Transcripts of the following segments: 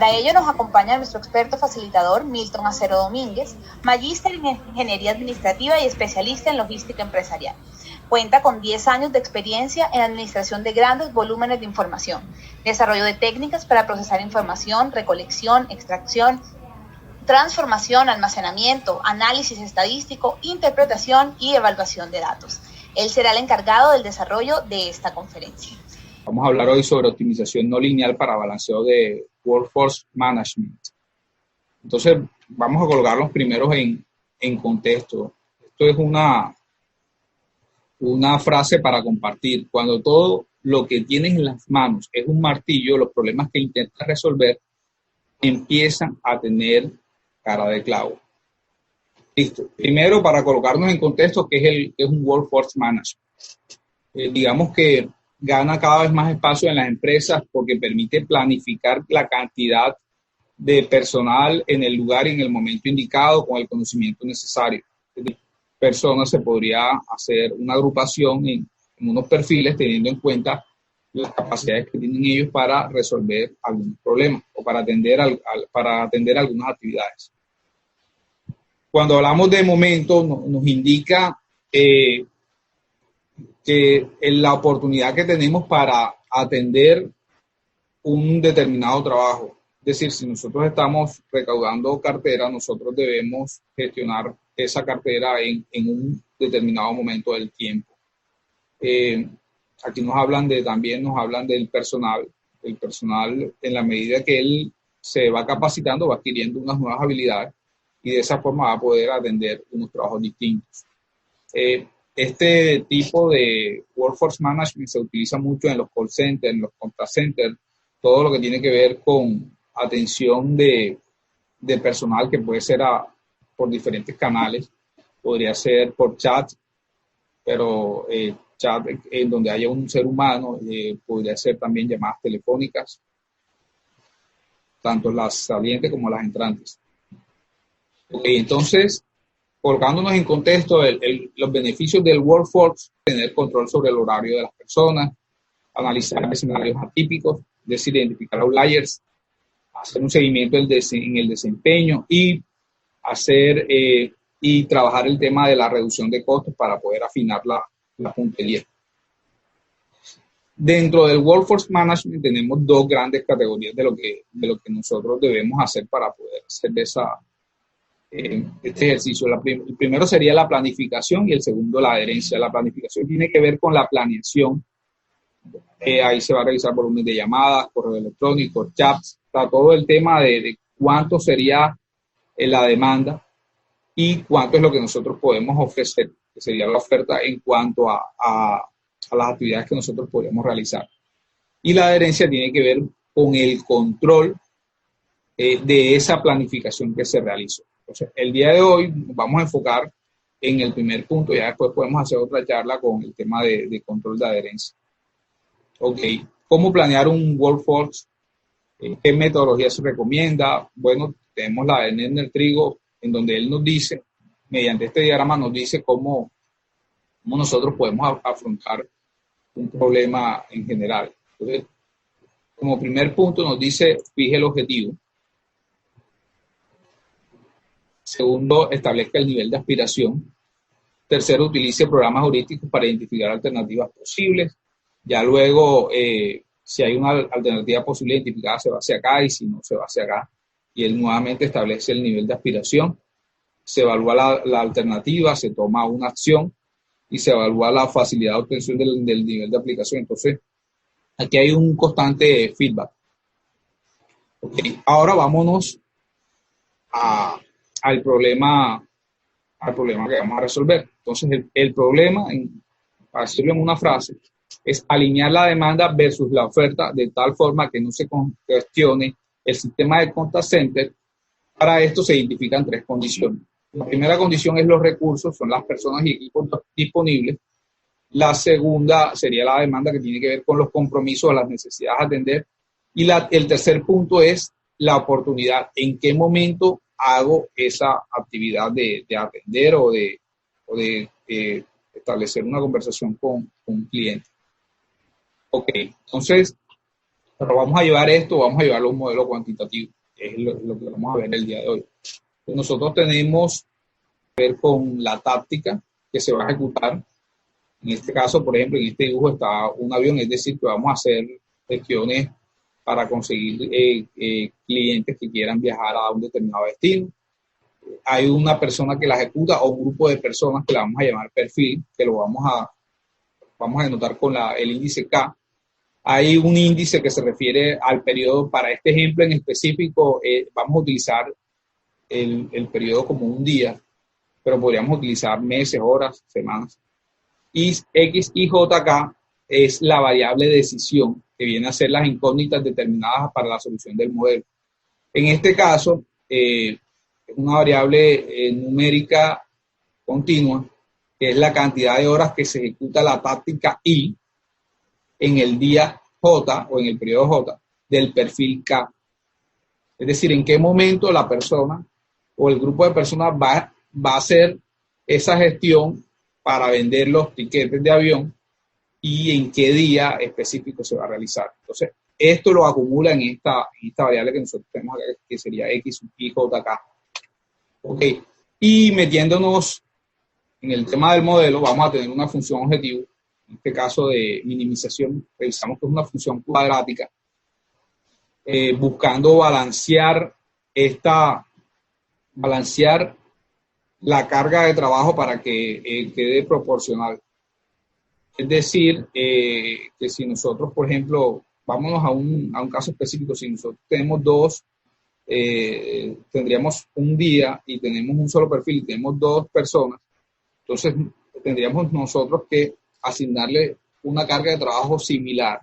Para ello nos acompaña nuestro experto facilitador, Milton Acero Domínguez, magíster en Ingeniería Administrativa y especialista en logística empresarial. Cuenta con 10 años de experiencia en administración de grandes volúmenes de información, desarrollo de técnicas para procesar información, recolección, extracción, transformación, almacenamiento, análisis estadístico, interpretación y evaluación de datos. Él será el encargado del desarrollo de esta conferencia. Vamos a hablar hoy sobre optimización no lineal para balanceo de Workforce Management. Entonces, vamos a colocarlos primero en contexto. Esto es una frase para compartir. Cuando todo lo que tienes en las manos es un martillo, los problemas que intentas resolver empiezan a tener cara de clavo. Listo. Primero, para colocarnos en contexto, ¿qué es un Workforce Management? Digamos que gana cada vez más espacio en las empresas porque permite planificar la cantidad de personal en el lugar y en el momento indicado con el conocimiento necesario. Personas se podría hacer una agrupación en unos perfiles teniendo en cuenta las capacidades que tienen ellos para resolver algún problema o para atender algunas actividades. Cuando hablamos de momento, nos indica que la oportunidad que tenemos para atender un determinado trabajo. Es decir, si nosotros estamos recaudando cartera, nosotros debemos gestionar esa cartera en un determinado momento del tiempo. Aquí también nos hablan del personal. El personal, en la medida que él se va capacitando, va adquiriendo unas nuevas habilidades y de esa forma va a poder atender unos trabajos distintos. Este tipo de Workforce Management se utiliza mucho en los call centers, en los contact centers, todo lo que tiene que ver con atención de personal que puede ser por diferentes canales, podría ser por chat, pero chat en donde haya un ser humano, podría ser también llamadas telefónicas, tanto las salientes como las entrantes. Okay, entonces, colocándonos en contexto, los beneficios del workforce, tener control sobre el horario de las personas, analizar escenarios atípicos, es decir, identificar outliers, hacer un seguimiento en el desempeño y trabajar el tema de la reducción de costos para poder afinar la puntería. Dentro del Workforce Management tenemos dos grandes categorías de lo que nosotros debemos hacer para poder hacer este ejercicio. El primero sería la planificación y el segundo la adherencia. La planificación tiene que ver con la planeación. Ahí se va a revisar volumen de llamadas, correo electrónico, chats, todo el tema de cuánto sería la demanda y cuánto es lo que nosotros podemos ofrecer, que sería la oferta en cuanto a las actividades que nosotros podríamos realizar. Y la adherencia tiene que ver con el control de esa planificación que se realizó. Entonces, el día de hoy nos vamos a enfocar en el primer punto, ya después podemos hacer otra charla con el tema de control de adherencia. Ok, ¿cómo planear un workforce? ¿Qué metodología se recomienda? Bueno, tenemos la de Nedner Trigo, en donde él nos dice, mediante este diagrama nos dice cómo nosotros podemos afrontar un problema en general. Entonces, como primer punto nos dice, fije el objetivo. Segundo, establezca el nivel de aspiración. Tercero, utilice programas heurísticos para identificar alternativas posibles. Ya luego, si hay una alternativa posible identificada, se va hacia acá, y si no, se va hacia acá. Y él nuevamente establece el nivel de aspiración. Se evalúa la alternativa, se toma una acción y se evalúa la facilidad de obtención del nivel de aplicación. Entonces, aquí hay un constante feedback. Okay. Ahora vámonos al problema que vamos a resolver. Entonces, el problema, para decirlo en una frase, es alinear la demanda versus la oferta de tal forma que no se cuestione el sistema de contact center. Para esto se identifican tres condiciones. La primera condición es los recursos, son las personas y equipos disponibles. La segunda sería la demanda, que tiene que ver con los compromisos, las necesidades a atender. Y el tercer punto es la oportunidad. ¿En qué momento hago esa actividad de atender o de establecer una conversación con un cliente? Ok, entonces, Pero vamos a llevarlo a un modelo cuantitativo, que es lo que vamos a ver el día de hoy. Entonces, nosotros tenemos que ver con la táctica que se va a ejecutar. En este caso, por ejemplo, en este dibujo está un avión, es decir, que vamos a hacer gestiones para conseguir clientes que quieran viajar a un determinado destino. Hay una persona que la ejecuta o un grupo de personas que la vamos a llamar perfil, que lo vamos a denotar con el índice K. Hay un índice que se refiere al periodo. Para este ejemplo en específico, vamos a utilizar el periodo como un día, pero podríamos utilizar meses, horas, semanas. Y X y JK es la variable de decisión, que viene a ser las incógnitas determinadas para la solución del modelo. En este caso, es una variable numérica continua, que es la cantidad de horas que se ejecuta la táctica I en el día J o en el periodo J del perfil K. Es decir, en qué momento la persona o el grupo de personas va a hacer esa gestión para vender los tiquetes de avión y en qué día específico se va a realizar. Entonces, esto lo acumula en esta variable que nosotros tenemos acá, que sería X y JK. Ok, y metiéndonos en el tema del modelo, vamos a tener una función objetivo, en este caso de minimización, revisamos que es una función cuadrática, buscando balancear la carga de trabajo para que quede proporcional. Es decir, que si nosotros, por ejemplo, vámonos a un caso específico, si nosotros tenemos tendríamos un día y tenemos un solo perfil y tenemos 2 personas, entonces tendríamos nosotros que asignarle una carga de trabajo similar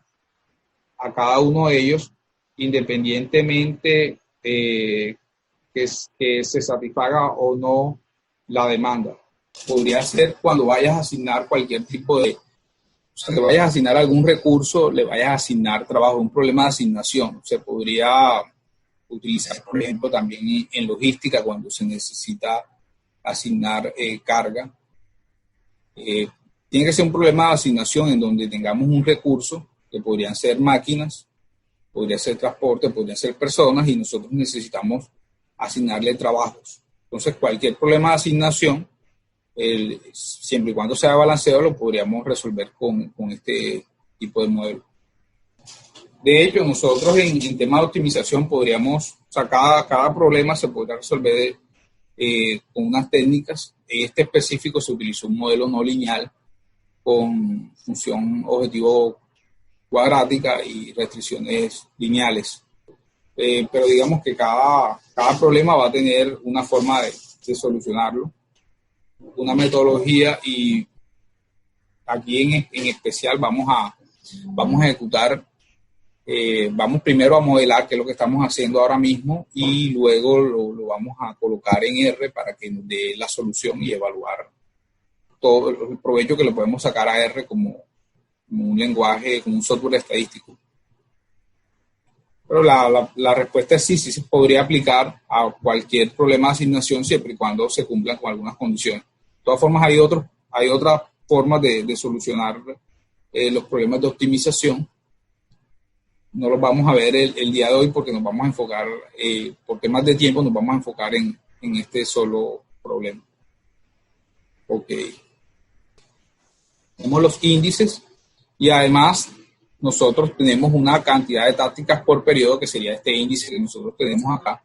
a cada uno de ellos, independientemente que se satisfaga o no la demanda. Podría ser cuando vayas a asignar cualquier tipo de, o sea, que vayas a asignar algún recurso, le vayas a asignar trabajo, un problema de asignación. Se podría utilizar, por ejemplo, también en logística cuando se necesita asignar carga. Tiene que ser un problema de asignación en donde tengamos un recurso, que podrían ser máquinas, podría ser transporte, podrían ser personas, y nosotros necesitamos asignarle trabajos. Entonces, cualquier problema de asignación, siempre y cuando sea balanceo, lo podríamos resolver con este tipo de modelo. De hecho, nosotros en tema de optimización podríamos, o sea, cada problema se podría resolver con unas técnicas. En este específico se utilizó un modelo no lineal con función objetivo cuadrática y restricciones lineales. Pero digamos que cada problema va a tener una forma de solucionarlo, una metodología, y aquí en especial vamos a ejecutar, vamos primero a modelar, que es lo que estamos haciendo ahora mismo, y luego lo vamos a colocar en R para que nos dé la solución y evaluar todo el provecho que le podemos sacar a R como un lenguaje, como un software estadístico. Pero la respuesta es sí se podría aplicar a cualquier problema de asignación siempre y cuando se cumplan con algunas condiciones. De todas formas, hay otras formas de solucionar los problemas de optimización. No los vamos a ver el día de hoy porque nos vamos a enfocar, por temas de tiempo, nos vamos a enfocar en este solo problema. Ok. Tenemos los índices y además nosotros tenemos una cantidad de tácticas por periodo, que sería este índice que nosotros tenemos acá.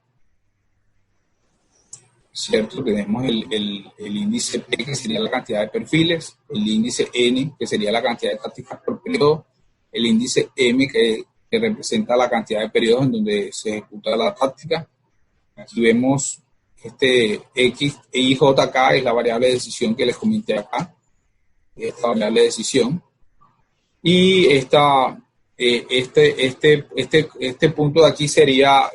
¿Cierto? Tenemos el índice P, que sería la cantidad de perfiles, el índice N, que sería la cantidad de tácticas por periodo, el índice M, que representa la cantidad de periodos en donde se ejecuta la táctica. Aquí vemos este X, Y, J, K es la variable de decisión que les comenté acá, esta variable de decisión. Y este punto de aquí sería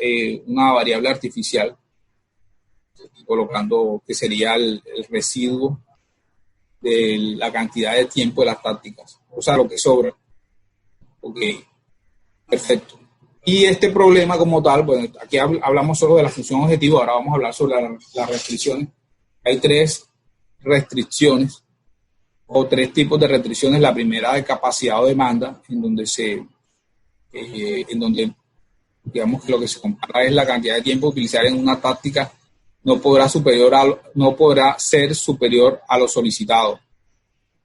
una variable artificial, colocando que sería el residuo de la cantidad de tiempo de las tácticas, o sea, lo que sobra. Ok, perfecto. Y este problema como tal, bueno, aquí hablamos solo de la función objetivo, ahora vamos a hablar sobre las restricciones. Hay 3 restricciones, o 3 tipos de restricciones. La primera, de capacidad o demanda, en donde se en donde, digamos, que lo que se compara es la cantidad de tiempo a utilizar en una táctica, no podrá ser superior a lo solicitado.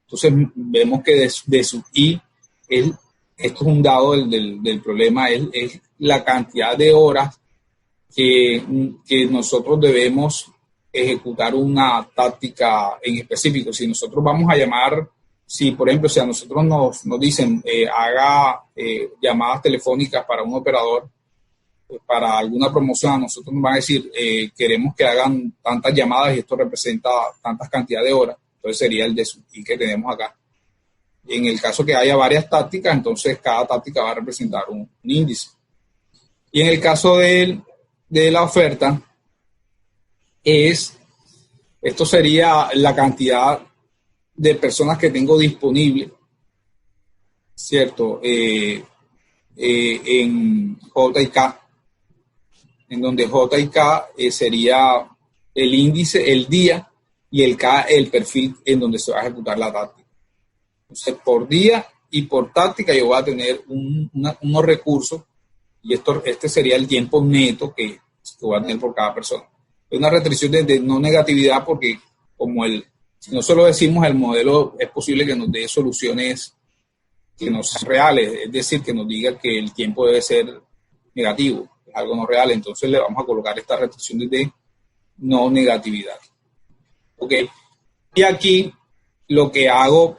Entonces vemos que de sub I, esto es un dado del problema, es la cantidad de horas que nosotros debemos ejecutar una táctica en específico. Si nosotros vamos a llamar, por ejemplo, si a nosotros nos dicen haga llamadas telefónicas para un operador, para alguna promoción, a nosotros nos van a decir queremos que hagan tantas llamadas y esto representa tantas cantidades de horas. Entonces sería el de sub I que tenemos acá. En el caso que haya varias tácticas, entonces cada táctica va a representar un índice. Y en el caso de la oferta, esto sería la cantidad de personas que tengo disponible, ¿cierto? En J y K, en donde J y K sería el índice, el día, y el K, el perfil en donde se va a ejecutar la táctica. Entonces, por día y por táctica yo voy a tener unos recursos, y este sería el tiempo neto que voy a tener por cada persona. Es una restricción de no negatividad porque si no solo decimos el modelo, es posible que nos dé soluciones que no sean reales, es decir, que nos diga que el tiempo debe ser negativo, es algo no real, entonces le vamos a colocar estas restricciones de no negatividad. ¿Ok? Y aquí lo que hago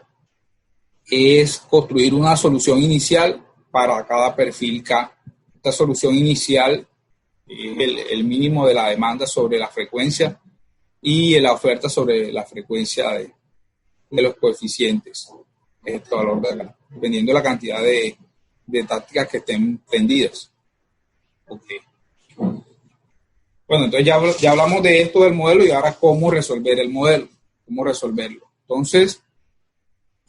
es construir una solución inicial para cada perfil K. Esta solución inicial es el mínimo de la demanda sobre la frecuencia y la oferta sobre la frecuencia de los coeficientes. Este valor de acá, dependiendo de la cantidad de tácticas que estén prendidas. Okay. Bueno, entonces ya hablamos de esto del modelo y ahora cómo resolver el modelo, cómo resolverlo. Entonces,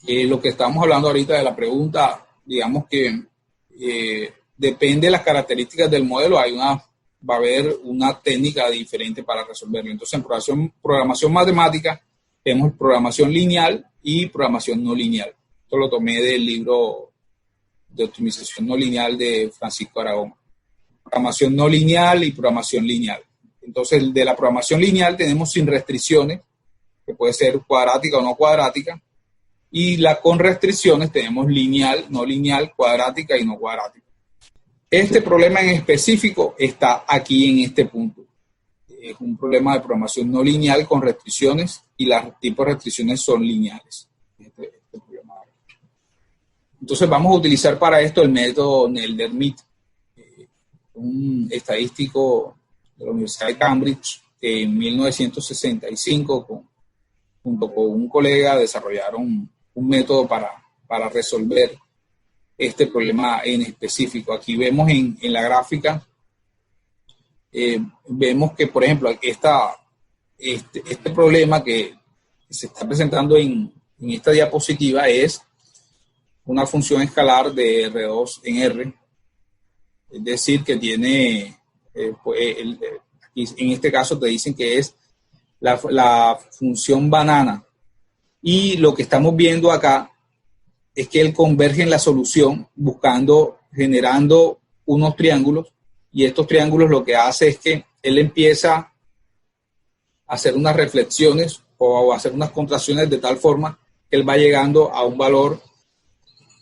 lo que estamos hablando ahorita de la pregunta, digamos que depende de las características del modelo, va a haber una técnica diferente para resolverlo. Entonces, en programación matemática tenemos programación lineal y programación no lineal. Esto lo tomé del libro de optimización no lineal de Francisco Aragón. Programación no lineal y programación lineal. Entonces, de la programación lineal tenemos sin restricciones, que puede ser cuadrática o no cuadrática, y con restricciones tenemos lineal, no lineal, cuadrática y no cuadrática. Este problema en específico está aquí en este punto. Es un problema de programación no lineal con restricciones y los tipos de restricciones son lineales. Este problema. Entonces vamos a utilizar para esto el método Nelder-Mead, un estadístico de la Universidad de Cambridge que en 1965 junto con un colega desarrollaron un método para resolver este problema en específico. Aquí vemos en la gráfica, vemos que, por ejemplo, este problema que se está presentando en esta diapositiva es una función escalar de R2 en R, es decir, que tiene, aquí en este caso te dicen que es la función banana, y lo que estamos viendo acá es que él converge en la solución generando unos triángulos, y estos triángulos lo que hace es que él empieza a hacer unas reflexiones o a hacer unas contracciones de tal forma que él va llegando a un valor,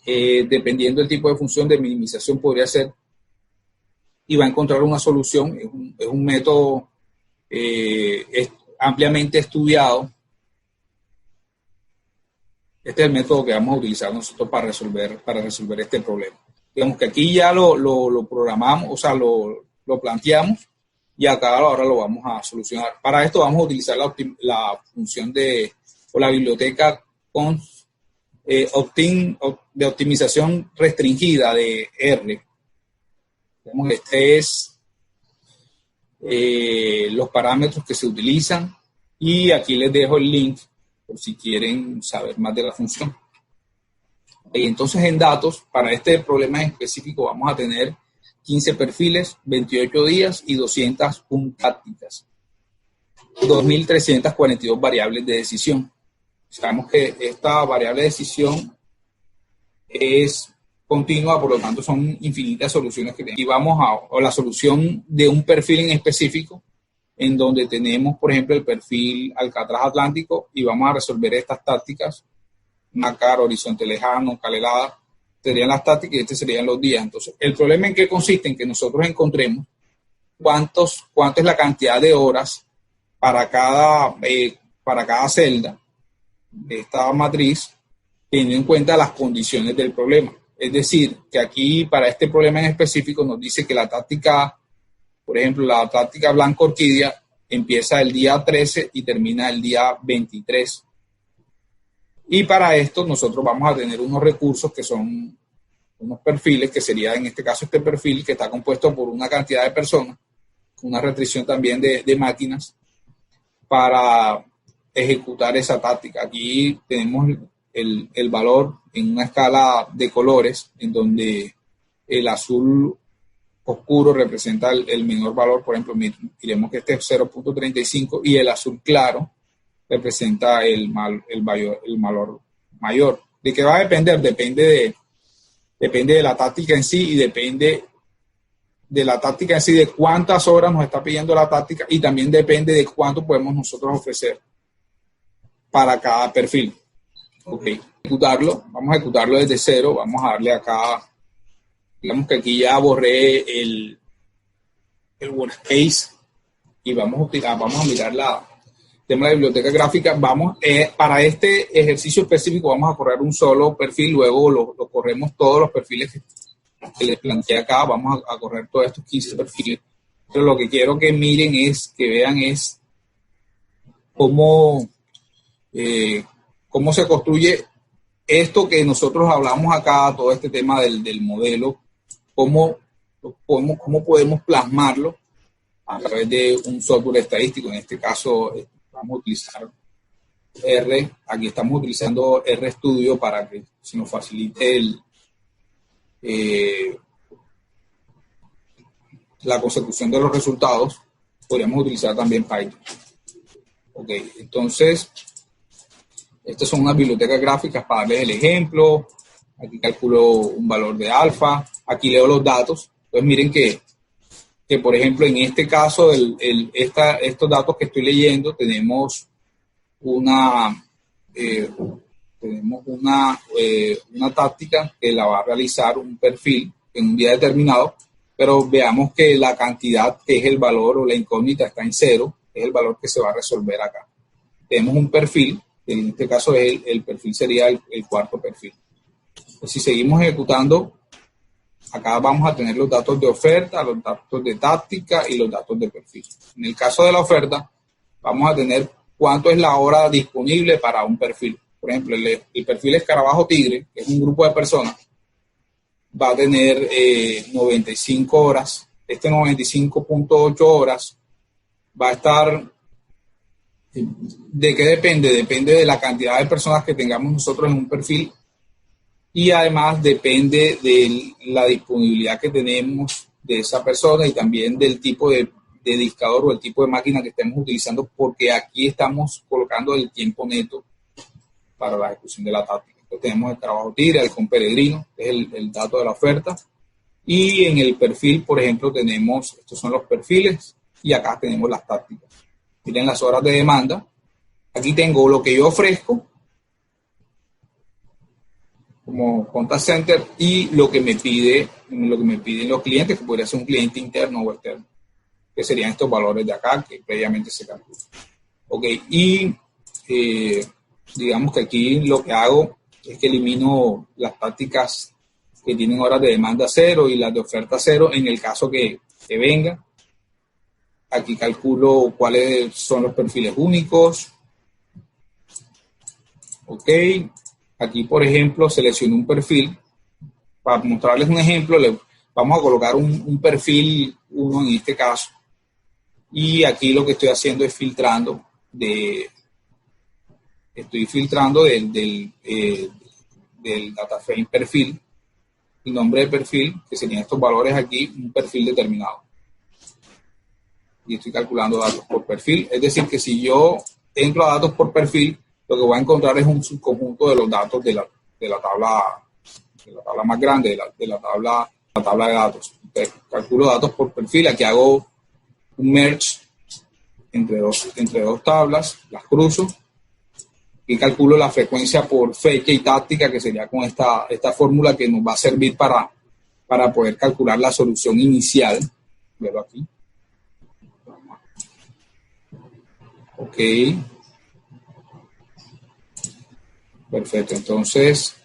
dependiendo del tipo de función de minimización podría ser, y va a encontrar una solución. Es un método ampliamente estudiado. Este es el método que vamos a utilizar nosotros para resolver este problema. Digamos que aquí ya lo programamos, o sea, lo planteamos, y acá ahora lo vamos a solucionar. Para esto vamos a utilizar la función o la biblioteca de optimización restringida de R. Este es los parámetros que se utilizan, y aquí les dejo el link por si quieren saber más de la función. Y entonces en datos, para este problema en específico vamos a tener 15 perfiles, 28 días y 201 tácticas. 2.342 variables de decisión. Sabemos que esta variable de decisión es continua, por lo tanto son infinitas soluciones que tenemos. Y vamos a la solución de un perfil en específico, en donde tenemos, por ejemplo, el perfil Alcatraz Atlántico, y vamos a resolver estas tácticas: nácar, horizonte lejano, calelada, serían las tácticas y estos serían los días. Entonces, el problema en qué consiste: en que nosotros encontremos cuánto es la cantidad de horas para cada celda de esta matriz, teniendo en cuenta las condiciones del problema. Es decir, que aquí para este problema en específico nos dice que la táctica, por ejemplo, la táctica blanco orquídea empieza el día 13 y termina el día 23. Y para esto nosotros vamos a tener unos recursos que son unos perfiles, que sería en este caso este perfil que está compuesto por una cantidad de personas, una restricción también de máquinas para ejecutar esa táctica. Aquí tenemos el valor en una escala de colores, en donde el azul oscuro representa el menor valor. Por ejemplo, miremos que este es 0.35 y el azul claro representa el valor mayor. ¿De qué va a depender? Depende de la táctica en sí, y depende de la táctica en sí, de cuántas horas nos está pidiendo la táctica, y también depende de cuánto podemos nosotros ofrecer para cada perfil. Ok, vamos a ejecutarlo desde cero. Vamos a darle acá, digamos que aquí ya borré el workspace, y vamos a mirar tema de la biblioteca gráfica. Para este ejercicio específico vamos a correr un solo perfil, luego lo corremos todos los perfiles que les planteé acá. Vamos a correr todos estos 15 perfiles. Pero lo que quiero que miren que vean cómo se construye esto que nosotros hablamos acá, todo este tema del modelo, cómo podemos plasmarlo a través de un software estadístico. En este caso vamos a utilizar R. Aquí estamos utilizando RStudio para que se nos facilite la consecución de los resultados. Podríamos utilizar también Python. Ok, entonces estas son unas bibliotecas gráficas para darles el ejemplo. Aquí calculo un valor de alfa. Aquí leo los datos. Entonces miren que por ejemplo, en este caso, estos datos que estoy leyendo, tenemos una táctica que la va a realizar un perfil en un día determinado, pero veamos que la cantidad, que es el valor o la incógnita, está en 0, es el valor que se va a resolver acá. Tenemos un perfil, en este caso el perfil sería el cuarto perfil. Pues si seguimos ejecutando, acá vamos a tener los datos de oferta, los datos de táctica y los datos de perfil. En el caso de la oferta, vamos a tener cuánto es la hora disponible para un perfil. Por ejemplo, el perfil Escarabajo Tigre, que es un grupo de personas, va a tener 95 horas. Este 95.8 horas va a estar... ¿De qué depende? Depende de la cantidad de personas que tengamos nosotros en un perfil, y además depende de la disponibilidad que tenemos de esa persona, y también del tipo de discador o el tipo de máquina que estemos utilizando, porque aquí estamos colocando el tiempo neto para la ejecución de la táctica. Entonces tenemos el Escarabajo Tigre, el Halcón Peregrino, que es el dato de la oferta, y en el perfil, por ejemplo, tenemos, estos son los perfiles, y acá tenemos las tácticas. Miren las horas de demanda. Aquí tengo lo que yo ofrezco como contact center y lo que me piden los clientes, que podría ser un cliente interno o externo, que serían estos valores de acá que previamente se calculan. Ok, y digamos que aquí lo que hago es que elimino las tácticas que tienen horas de demanda 0 y las de oferta 0 en el caso que venga. Aquí calculo cuáles son los perfiles únicos. Ok. Aquí, por ejemplo, selecciono un perfil. Para mostrarles un ejemplo, vamos a colocar un perfil 1 en este caso. Y aquí lo que estoy haciendo es filtrando del data frame perfil, el nombre de perfil, que serían estos valores aquí, un perfil determinado. Y estoy calculando datos por perfil. Es decir, que si yo entro a datos por perfil, lo que voy a encontrar es un subconjunto de los datos de la tabla la tabla más grande, de la tabla de datos. Entonces, calculo datos por perfil, aquí hago un merge entre dos tablas, las cruzo y calculo la frecuencia por fecha y táctica, que sería con esta fórmula que nos va a servir para poder calcular la solución inicial. Veo aquí. Ok. Perfecto. Entonces,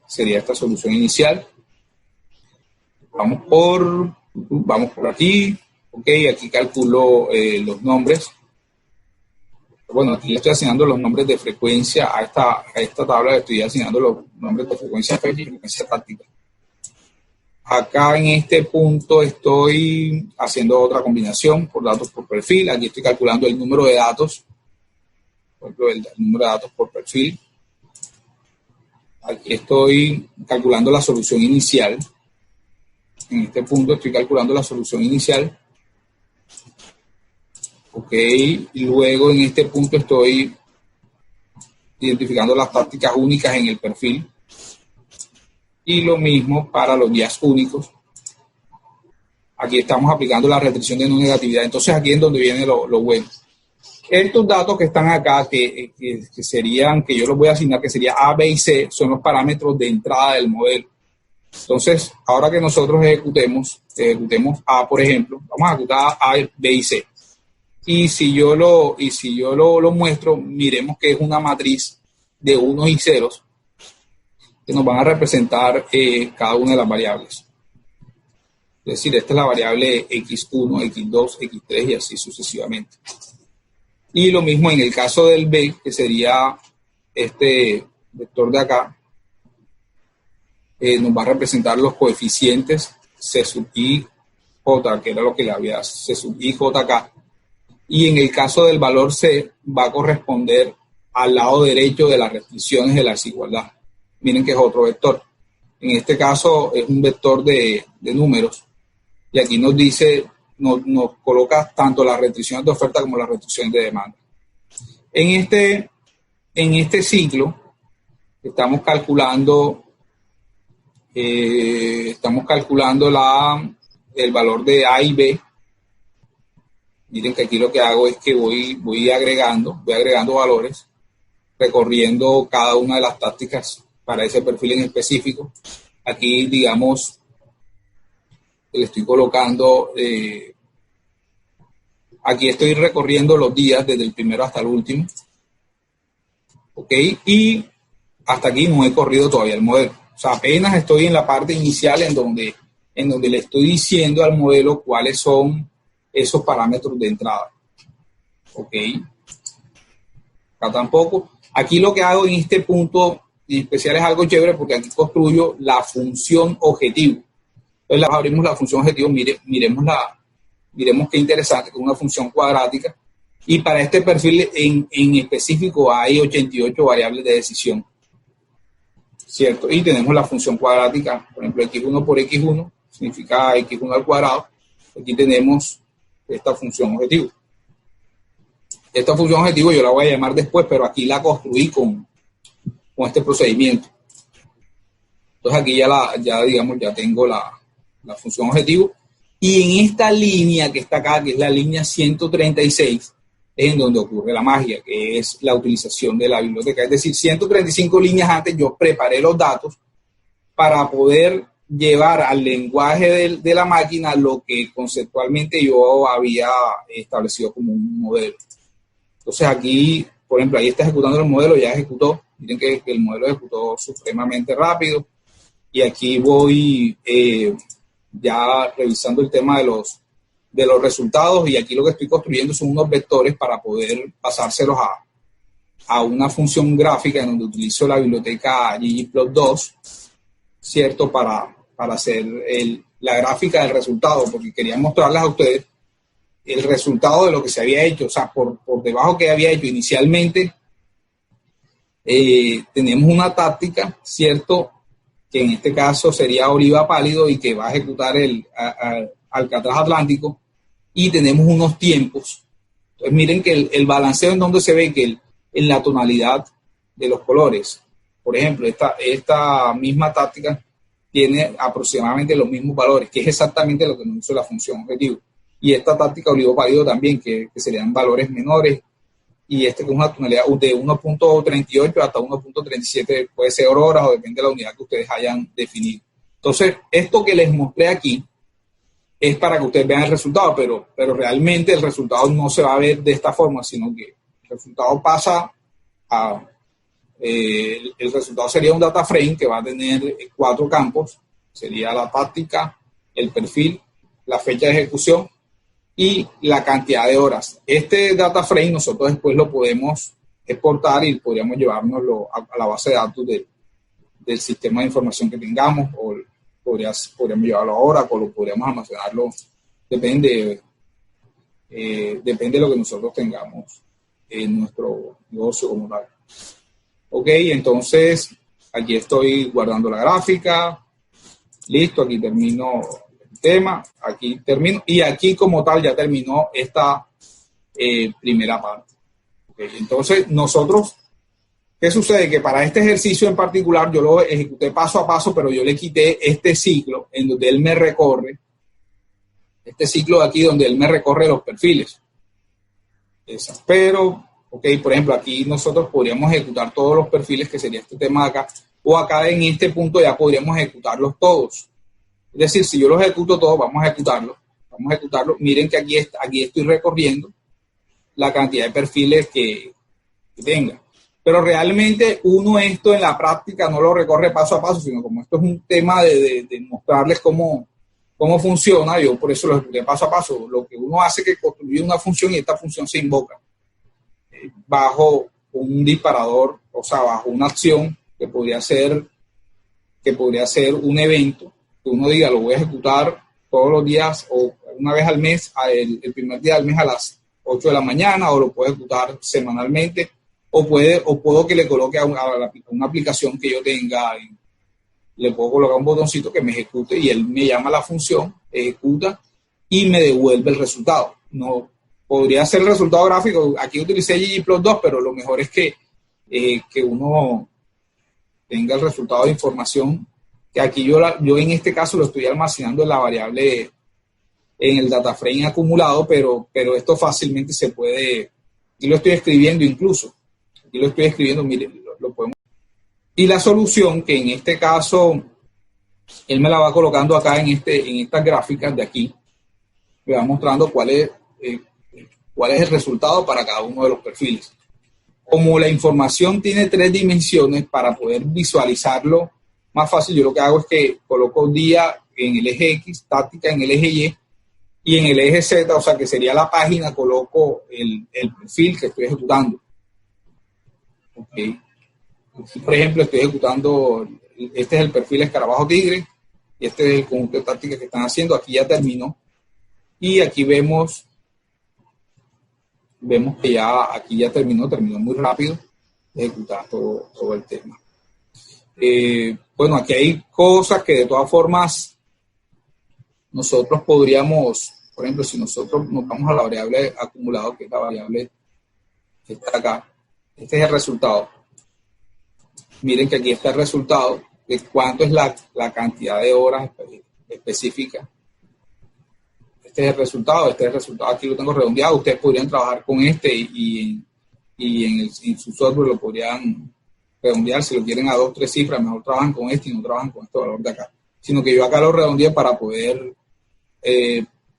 sería esta solución inicial. Vamos por aquí. Ok, aquí calculo los nombres. Bueno, aquí le estoy asignando los nombres de frecuencia a esta tabla, le estoy asignando los nombres de frecuencia fecha y frecuencia táctica. Acá en este punto estoy haciendo otra combinación por datos por perfil. Aquí estoy calculando el número de datos, por ejemplo, el número de datos por perfil. Aquí estoy calculando la solución inicial. En este punto estoy calculando la solución inicial. Ok, y luego en este punto estoy identificando las tácticas únicas en el perfil. Y lo mismo para los días únicos. Aquí estamos aplicando la restricción de no negatividad. Entonces aquí es donde viene lo bueno. Estos datos que están acá, que serían, que yo los voy a asignar, que sería A, B y C, son los parámetros de entrada del modelo. Entonces, ahora que nosotros ejecutemos A, por ejemplo, vamos a ejecutar A, B y C. Y si yo lo muestro, miremos que es una matriz de unos y ceros que nos van a representar cada una de las variables. Es decir, esta es la variable X1, X2, X3 y así sucesivamente. Y lo mismo en el caso del B, que sería este vector de acá, nos va a representar los coeficientes C sub I, J, que era lo que le había, C sub I, J acá. Y en el caso del valor C, va a corresponder al lado derecho de las restricciones de la desigualdad. Miren que es otro vector. En este caso es un vector de números. Y aquí nos dice, nos coloca tanto las restricciones de oferta como las restricciones de demanda. En este ciclo estamos calculando el valor de A y B. Miren que aquí lo que hago es que voy agregando valores, recorriendo cada una de las tácticas para ese perfil en específico. Aquí, digamos, le estoy colocando, aquí estoy recorriendo los días desde el primero hasta el último. Ok, y hasta aquí no he corrido todavía el modelo. O sea, apenas estoy en la parte inicial en donde le estoy diciendo al modelo cuáles son esos parámetros de entrada. Ok. Acá tampoco. Aquí lo que hago en este punto en especial es algo chévere porque aquí construyo la función objetivo. Entonces abrimos la función objetivo, miremos qué interesante, con una función cuadrática. Y para este perfil en específico hay 88 variables de decisión. ¿Cierto? Y tenemos la función cuadrática, por ejemplo, x1 por x1, significa x1 al cuadrado. Aquí tenemos esta función objetivo. Esta función objetivo yo la voy a llamar después, pero aquí la construí con este procedimiento. Entonces aquí ya tengo la función objetivo. Y en esta línea que está acá, que es la línea 136, es en donde ocurre la magia, que es la utilización de la biblioteca. Es decir, 135 líneas antes yo preparé los datos para poder llevar al lenguaje de la máquina lo que conceptualmente yo había establecido como un modelo. Entonces aquí, por ejemplo, ahí está ejecutando el modelo, ya ejecutó. Miren que el modelo ejecutó supremamente rápido. Y aquí voy ya revisando el tema de los resultados, y aquí lo que estoy construyendo son unos vectores para poder pasárselos a una función gráfica en donde utilizo la biblioteca ggplot2, ¿cierto? Para hacer la gráfica del resultado, porque quería mostrarles a ustedes el resultado de lo que se había hecho. O sea, por debajo que había hecho inicialmente, tenemos una táctica, ¿cierto?, que en este caso sería oliva pálido y que va a ejecutar el Alcatraz Atlántico, y tenemos unos tiempos. Entonces miren que el balanceo en donde se ve que en la tonalidad de los colores, por ejemplo, esta misma táctica tiene aproximadamente los mismos valores, que es exactamente lo que nos hizo la función objetivo. Y esta táctica oligoválido también, que serían valores menores, y que es una tonalidad de 1.38 hasta 1.37, puede ser horas o depende de la unidad que ustedes hayan definido. Entonces, esto que les mostré aquí es para que ustedes vean el resultado, pero realmente el resultado no se va a ver de esta forma, sino que el resultado pasa a... el resultado sería un data frame que va a tener 4 campos, sería la táctica, el perfil, la fecha de ejecución y la cantidad de horas. Este data frame nosotros después lo podemos exportar y podríamos llevárnoslo a la base de datos del sistema de información que tengamos, o podríamos llevarlo a Oracle, o lo podríamos almacenarlo, depende de lo que nosotros tengamos en nuestro negocio como tal. Ok, entonces aquí estoy guardando la gráfica, listo, aquí termino el tema, aquí termino, y aquí como tal ya terminó esta primera parte. Okay, entonces nosotros, ¿qué sucede? Que para este ejercicio en particular yo lo ejecuté paso a paso, pero yo le quité este ciclo en donde él me recorre, este ciclo de aquí donde él me recorre los perfiles. Pero... ok, por ejemplo, aquí nosotros podríamos ejecutar todos los perfiles, que sería este tema de acá, o acá en este punto ya podríamos ejecutarlos todos. Es decir, si yo los ejecuto todos, vamos a ejecutarlos. Miren que aquí estoy recorriendo la cantidad de perfiles que tenga. Pero realmente uno esto en la práctica no lo recorre paso a paso, sino como esto es un tema de mostrarles cómo funciona, yo por eso lo ejecuté paso a paso. Lo que uno hace es que construye una función y esta función se invoca bajo un disparador, o sea, bajo una acción que podría ser un evento, que uno diga, lo voy a ejecutar todos los días o una vez al mes, el primer día del mes a las 8 de la mañana, o lo puedo ejecutar semanalmente, o puedo que le coloque a una aplicación que yo tenga, le puedo colocar un botoncito que me ejecute y él me llama a la función, ejecuta y me devuelve el resultado. No podría ser el resultado gráfico. Aquí utilicé ggplot2, pero lo mejor es que uno tenga el resultado de información, que aquí yo en este caso lo estoy almacenando en la variable, en el data frame acumulado, pero esto fácilmente se puede, aquí lo estoy escribiendo incluso, miren, lo podemos. Y la solución, que en este caso, él me la va colocando acá en estas gráficas de aquí, me va mostrando cuál es el resultado para cada uno de los perfiles. Como la información tiene 3 dimensiones, para poder visualizarlo más fácil, yo lo que hago es que coloco día en el eje X, táctica en el eje Y en el eje Z, o sea, que sería la página, coloco el perfil que estoy ejecutando. Okay. Por ejemplo, estoy ejecutando, este es el perfil Escarabajo Tigre, y este es el conjunto de tácticas que están haciendo. Aquí ya terminó. Y aquí vemos que aquí ya terminó muy rápido de ejecutar todo el tema. Bueno, aquí hay cosas que de todas formas nosotros podríamos, por ejemplo, si nosotros nos vamos a la variable acumulado, que es la variable que está acá, este es el resultado. Miren que aquí está el resultado de cuánto es la cantidad de horas específicas. Este es el resultado, aquí lo tengo redondeado. Ustedes podrían trabajar con este y en su software lo podrían redondear. Si lo quieren a 2 o 3 cifras, mejor trabajan con este y no trabajan con este valor de acá. Sino que yo acá lo redondeé para poder,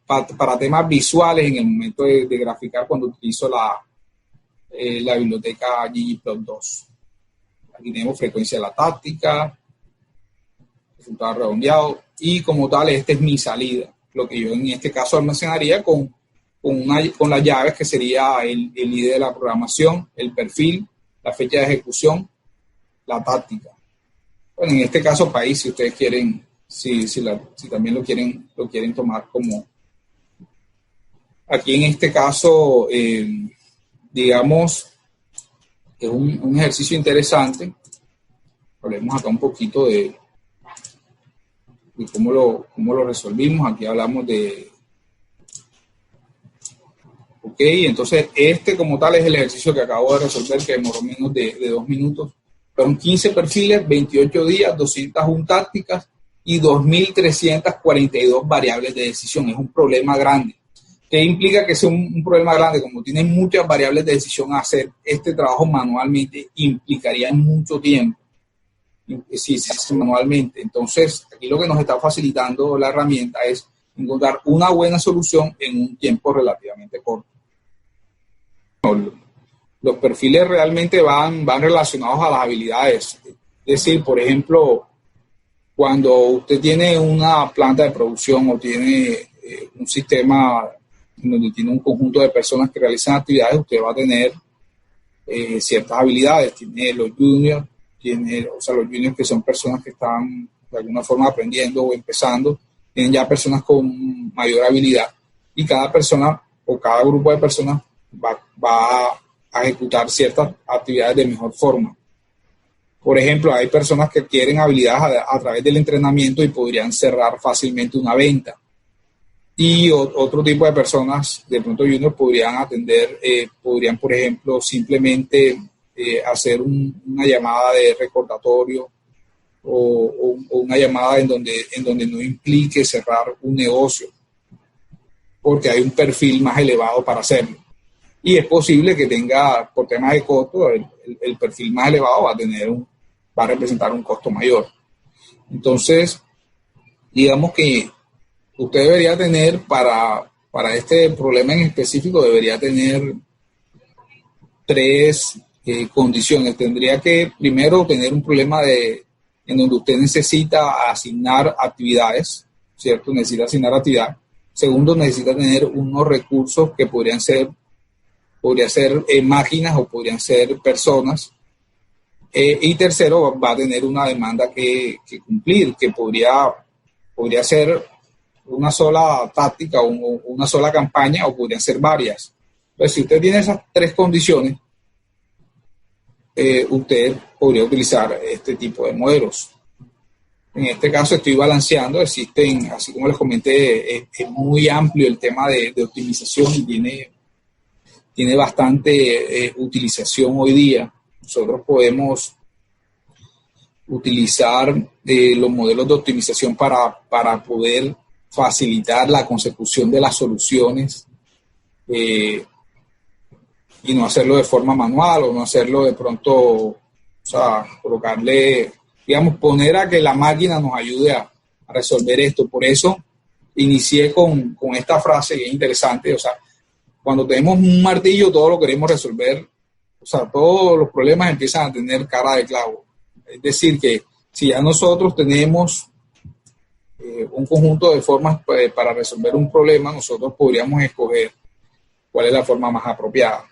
para temas visuales en el momento de graficar cuando utilizo la biblioteca ggplot2. Aquí tenemos frecuencia de la táctica, resultado redondeado, y como tal, esta es mi salida. Lo que yo en este caso almacenaría con las llaves, que sería el ID de la programación, el perfil, la fecha de ejecución, la táctica. Bueno, en este caso país, si ustedes quieren, si también lo quieren tomar como... Aquí en este caso, digamos, es un ejercicio interesante. Hablemos acá un poquito de cómo lo resolvimos. Aquí hablamos de... Ok, entonces este como tal es el ejercicio que acabo de resolver, que demoró menos de 2 minutos. Fueron 15 perfiles, 28 días, 201 tácticas y 2.342 variables de decisión. Es un problema grande. ¿Qué implica que sea un problema grande? Como tienen muchas variables de decisión, hacer este trabajo manualmente implicaría mucho tiempo. Si se hace manualmente. Entonces, aquí lo que nos está facilitando la herramienta es encontrar una buena solución en un tiempo relativamente corto. Los perfiles realmente van relacionados a las habilidades. Es decir, por ejemplo, cuando usted tiene una planta de producción o tiene un sistema donde tiene un conjunto de personas que realizan actividades, usted va a tener ciertas habilidades. Tiene los juniors, los juniors que son personas que están de alguna forma aprendiendo o empezando, tienen ya personas con mayor habilidad, y cada persona o cada grupo de personas va a ejecutar ciertas actividades de mejor forma. Por ejemplo, hay personas que adquieren habilidades a través del entrenamiento y podrían cerrar fácilmente una venta. Y otro tipo de personas, de pronto juniors, podrían, por ejemplo, simplemente hacer una llamada de recordatorio o una llamada en donde no implique cerrar un negocio, porque hay un perfil más elevado para hacerlo. Y es posible que tenga, por temas de costo, el perfil más elevado va a representar un costo mayor. Entonces, digamos que usted debería tener, para este problema en específico, debería tener 3 condiciones. Tendría que, primero, tener un problema en donde usted necesita asignar actividades, ¿cierto? Necesita asignar actividades. Segundo, necesita tener unos recursos que podrían ser máquinas o podrían ser personas. Y tercero, va a tener una demanda que cumplir, que podría ser una sola táctica o una sola campaña, o podrían ser varias. Entonces, si usted tiene esas 3 condiciones, usted podría utilizar este tipo de modelos. En este caso estoy balanceando, existen, así como les comenté, es muy amplio el tema de optimización y tiene bastante utilización hoy día. Nosotros podemos utilizar los modelos de optimización para poder facilitar la consecución de las soluciones y no hacerlo de forma manual, o no hacerlo de pronto, colocarle, digamos, poner a que la máquina nos ayude a resolver esto. Por eso inicié con esta frase que es interesante. Cuando tenemos un martillo, todo lo queremos resolver, todos los problemas empiezan a tener cara de clavo. Es decir, que si ya nosotros tenemos un conjunto de formas para resolver un problema, nosotros podríamos escoger cuál es la forma más apropiada.